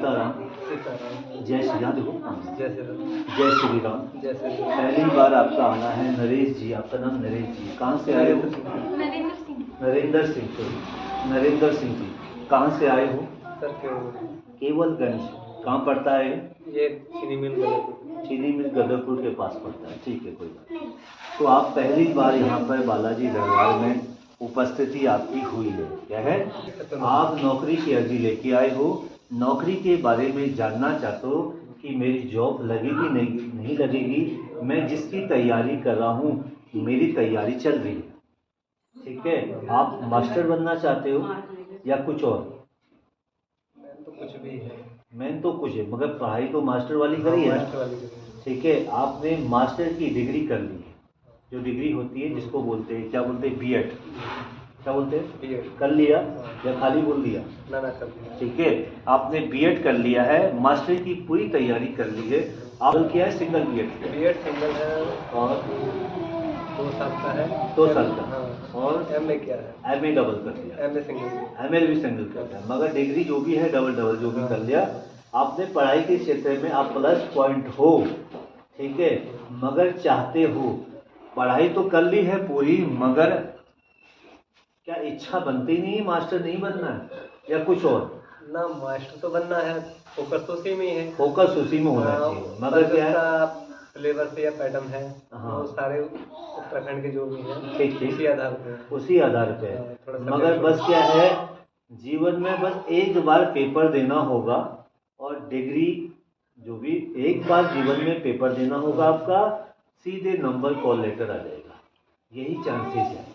सीताराम। सीताराम। जय श्री राम। देखो जय श्री राम। जय श्री राम। जय श्री राम। पहली बार आपका आना है नरेश जी, आपका नाम नरेश जी, कहाँ से आए हो? नरेंद्र सिंह। सॉरी, नरेंद्र सिंह जी, कहाँ से आए हो? सर केवलगंज। कहाँ पड़ता है? ये चीनी मिल गदरपुर। चीनी मिल गदरपुर के पास पड़ता है। ठीक है, कोई बात नहीं। तो आप पहली बार यहाँ पर बालाजी दरबार में उपस्थिति आपकी हुई है। क्या है? आप नौकरी की अर्जी लेके आए हो, नौकरी के बारे में जानना चाहते हो कि मेरी जॉब लगेगी नहीं लगेगी। मैं जिसकी तैयारी कर रहा हूँ, मेरी तैयारी चल रही है। ठीक है, आप मास्टर बनना चाहते हो या कुछ और? तो कुछ भी है। मेन तो कुछ है, मगर पढ़ाई तो मास्टर वाली करी है ना। ठीक है, आपने मास्टर की डिग्री कर ली है। जो डिग्री होती है जिसको बोलते हैं, क्या बोलते हैं, बीएड। क्या बोलते हैं? बीएड कर लिया या खाली बोल दिया? ना कर लिया। ठीक है, आपने बीएड कर लिया है, मास्टर की पूरी तैयारी कर ली है। आप किया है सिंगल बीएड? बीएड सिंगल है और 2 साल का है। 2 साल का। हाँ। और एमए क्या है? एमए डबल कर लिया। MA single. एमए भी सिंगल कर लिया, मगर डिग्री जो भी है डबल जो भी कर लिया। आपने पढ़ाई के क्षेत्र में आप प्लस पॉइंट हो। ठीक है, मगर चाहते हो, पढ़ाई तो कर ली है पूरी, मगर क्या इच्छा बनती नहीं है मास्टर नहीं बनना है या कुछ और? ना, मास्टर तो बनना है, फोकस तो उसी में ही है। फोकस उसी में होना चाहिए, मगर क्या है, सिलेबस या पैटर्न है। हाँ। वो सारे उत्तराखंड के जो भी हैं ठीक उसी आधार पे। उसी आधार पे। थोड़ा सा मगर बस क्या है, जीवन में बस एक बार पेपर देना होगा और डिग्री जो भी एक बार जीवन में पेपर देना होगा आपका, सीधे नंबर कॉल लेटर आ जाएगा। यही चांसेस है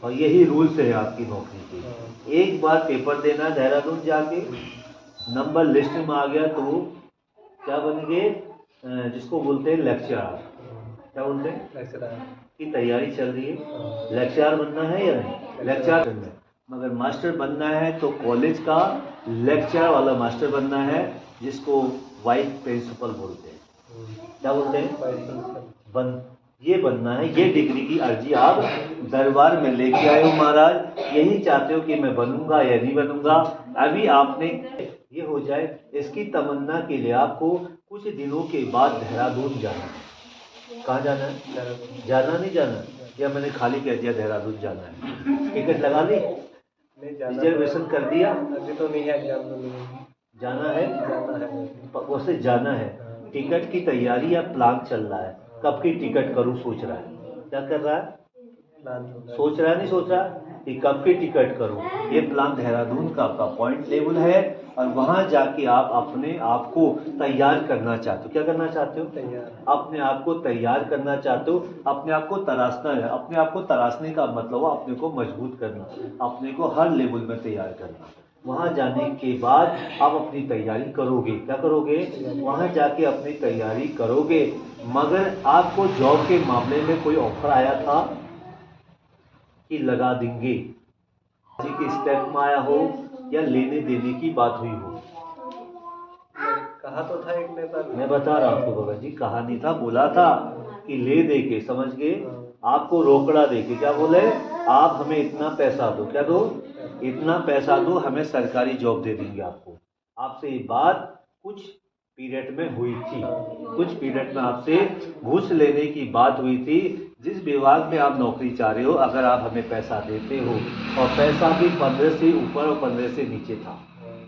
और यही रूल्स है आपकी नौकरी के। एक बार पेपर देना देहरादून जाके, नंबर लिस्ट में आ गया तो क्या बन गए, जिसको बोलते हैं लेक्चरर। क्या बोलते हैं? लेक्चरर की तैयारी चल रही है। लेक्चरर बनना है या नहीं? लेक्चरर बनना है, मगर मास्टर बनना है तो कॉलेज का लेक्चरर वाला मास्टर बनना है, जिसको वाइस प्रिंसिपल बोलते हैं। क्या बोलते हैं? ये बनना है। ये डिग्री की अर्जी आप दरबार में लेके आए हो महाराज। यही चाहते हो कि मैं बनूंगा या नहीं बनूंगा। अभी आपने ये हो जाए, इसकी तमन्ना के लिए आपको कुछ दिनों के बाद देहरादून जाना है। कहाँ जाना है? जाना नहीं जाना, या मैंने खाली कह दिया देहरादून जाना है? टिकट लगा ली, रिजर्वेशन कर दिया? अभी तो नहीं है, एग्जाम तो नहीं है। जाना है, वैसे जाना है। टिकट की तैयारी या प्लान चल रहा है, कब की टिकट करूं सोच रहा है। क्या कर रहा है? सोच रहा है, नहीं सोच रहा कि कब की टिकट करूं। ये प्लान देहरादून का आपका पॉइंट लेवल है और वहां जाके आप अपने आप को तैयार करना चाहते हो। क्या करना चाहते हो? तैयार। अपने आप को तैयार करना चाहते हो, अपने आप को तराशना है। अपने आप को तराशने का मतलब है अपने को मजबूत करना, अपने को हर लेवल में तैयार करना। वहां जाने के बाद आप अपनी तैयारी करोगे। क्या करोगे? वहां जाके अपनी तैयारी करोगे। मगर आपको जॉब के मामले में कोई ऑफर आया था कि लगा देंगे, जी के स्टेप में आया हो या लेने देने की बात हुई हो? कहा तो था एक ने, पर मैं बता रहा हूँ आपको भगत जी, कहा नहीं था, बोला था कि ले दे के, समझ गए, आपको रोकड़ा दे के। क्या बोले? आप हमें इतना पैसा दो। क्या दो? इतना पैसा दो, हमें सरकारी जॉब दे देंगे आपको। आपसे ये बात कुछ पीरियड में हुई थी, कुछ पीरियड में आपसे घूस लेने की बात हुई थी। जिस विभाग में आप नौकरी चाह रहे हो, अगर आप हमें पैसा देते हो, और पैसा भी 15 से ऊपर और 15 से नीचे था।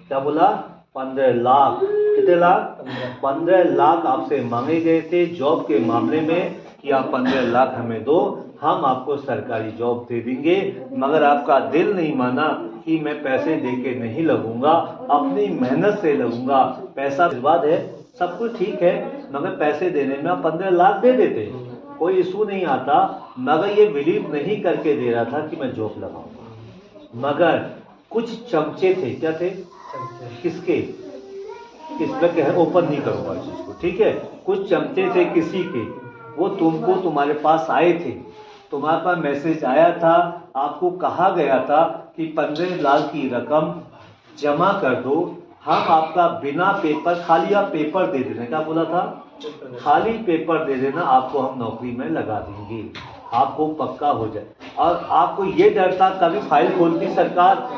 क्या बोला? 15 लाख। कितने लाख? 15 लाख आपसे मांगे गए थे जॉब के मामले में कि आप 15 लाख हमें दो, हम आपको सरकारी जॉब दे देंगे। मगर आपका दिल नहीं माना कि मैं पैसे दे के नहीं लगूंगा, अपनी मेहनत से लगूंगा। पैसा बर्बाद है, सब कुछ ठीक है, मगर पैसे देने में आप 15 लाख दे देते, कोई इशू नहीं आता। मगर ये बिलीव नहीं करके दे रहा था कि मैं जॉब लगाऊंगा। मगर कुछ चमचे थे। क्या थे? किसके? किसमें कह ओपन नहीं करूंगा इस चीज को, ठीक है। कुछ चमचे थे किसी के, वो तुमको तुम्हारे पास आए थे, तुम्हारे पास मैसेज आया था, आपको कहा गया था कि 15 लाख की रकम जमा कर दो, हम आपका बिना पेपर, खाली आप पेपर दे देना। क्या बोला था? खाली पेपर दे देना, आपको हम नौकरी में लगा देंगे, आपको पक्का हो जाए। और आपको ये डर था, कभी फाइल खोलती सरकार,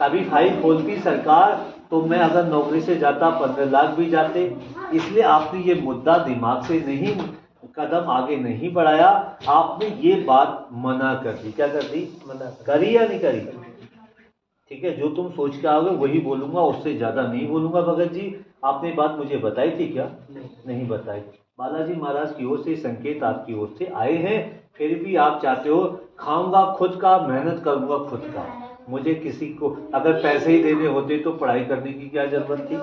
कभी फाइल खोलती सरकार तो मैं अगर नौकरी से जाता 15 लाख भी जाते। इसलिए आपने ये मुद्दा दिमाग से नहीं, कदम आगे नहीं बढ़ाया, आपने ये बात मना कर दी। क्या कर दी? मना करी या नहीं करी? ठीक है, जो तुम सोच के आओगे वही बोलूंगा, उससे ज्यादा नहीं बोलूंगा। भगत जी आपने बात मुझे बताई थी क्या? नहीं बताई। बालाजी महाराज की ओर से संकेत आपकी ओर से आए हैं, फिर भी आप चाहते हो खाऊंगा खुद का, मेहनत करूंगा खुद का। मुझे किसी को अगर पैसे ही देने होते तो पढ़ाई करने की क्या जरूरत थी?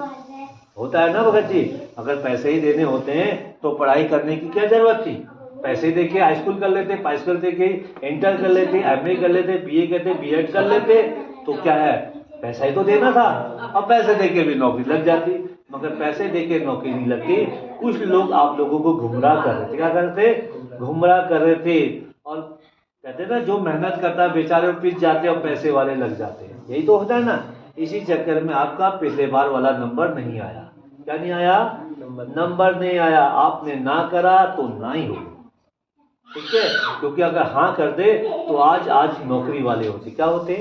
होता है ना भगत जी, अगर पैसे ही देने होते हैं तो पढ़ाई करने की क्या जरूरत थी? पैसे देके हाई स्कूल कर लेते, हाई स्कूल देके इंटर कर लेते, एमए कर लेते, बीए करते, बीएड कर लेते। तो क्या है, पैसा ही तो देना था। अब पैसे देके भी नौकरी लग जाती, मगर पैसे देके नौकरी नहीं लगती। कुछ लोग आप लोगों को गुमराह कर रहे थे। क्या कर रहे थे? गुमराह कर रहे थे। और कहते हैं ना, जो मेहनत करता है बेचारे पिस जाते और पैसे वाले लग जाते हैं। यही तो होता है ना। इसी चक्कर में आपका पिछले बार वाला नंबर नहीं आया। क्या नहीं आया? नंबर नहीं आया। आपने ना करा तो ना ही होगा, ठीक है। क्योंकि अगर हाँ कर दे तो आज नौकरी वाले होते। क्या होते?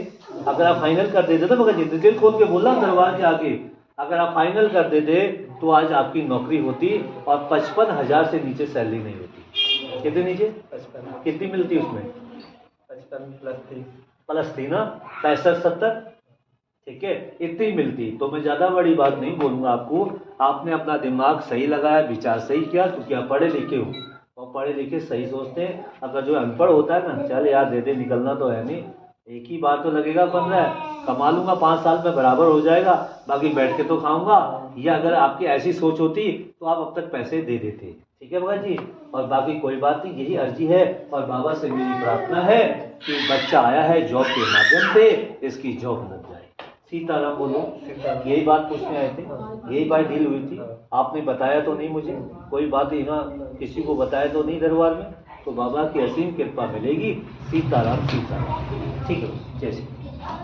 अगर आप फाइनल कर देते ना, मगर दिल खोल के बोला दरबार के आगे, अगर आप फाइनल कर देते तो आज आपकी नौकरी होती और 55,000 से नीचे सैलरी नहीं होती। कितने नीचे? 55। कितनी मिलती उसमें? 55 प्लस थी ना, 65-70, ठीक है, इतनी मिलती। तो मैं ज्यादा बड़ी बात नहीं बोलूंगा आपको। आपने अपना दिमाग सही लगाया, विचार सही किया, क्योंकि आप पढ़े लिखे हो और पढ़े लिखे सही सोचते हैं। अगर जो अनपढ़ होता है ना, चल यार दे दे, निकलना तो है नहीं, एक ही बार तो लगेगा, 15 कमा लूंगा 5 साल में बराबर हो जाएगा, बाकी बैठ के तो खाऊंगा। या अगर आपकी ऐसी सोच होती तो आप अब तक पैसे दे देते। ठीक है भगत जी, और बाकी कोई बात नहीं, यही अर्जी है। और बाबा से मेरी प्रार्थना है कि बच्चा आया है जॉब के माध्यम से, इसकी जॉब लग जाए। सीताराम बोलो। यही बात पूछने आए थे, यही बात डील हुई थी। आपने बताया तो नहीं मुझे, कोई बात ही ना किसी को बताया तो नहीं दरबार में। तो बाबा की असीम कृपा मिलेगी। सीताराम सीताराम। ठीक है, जय श्री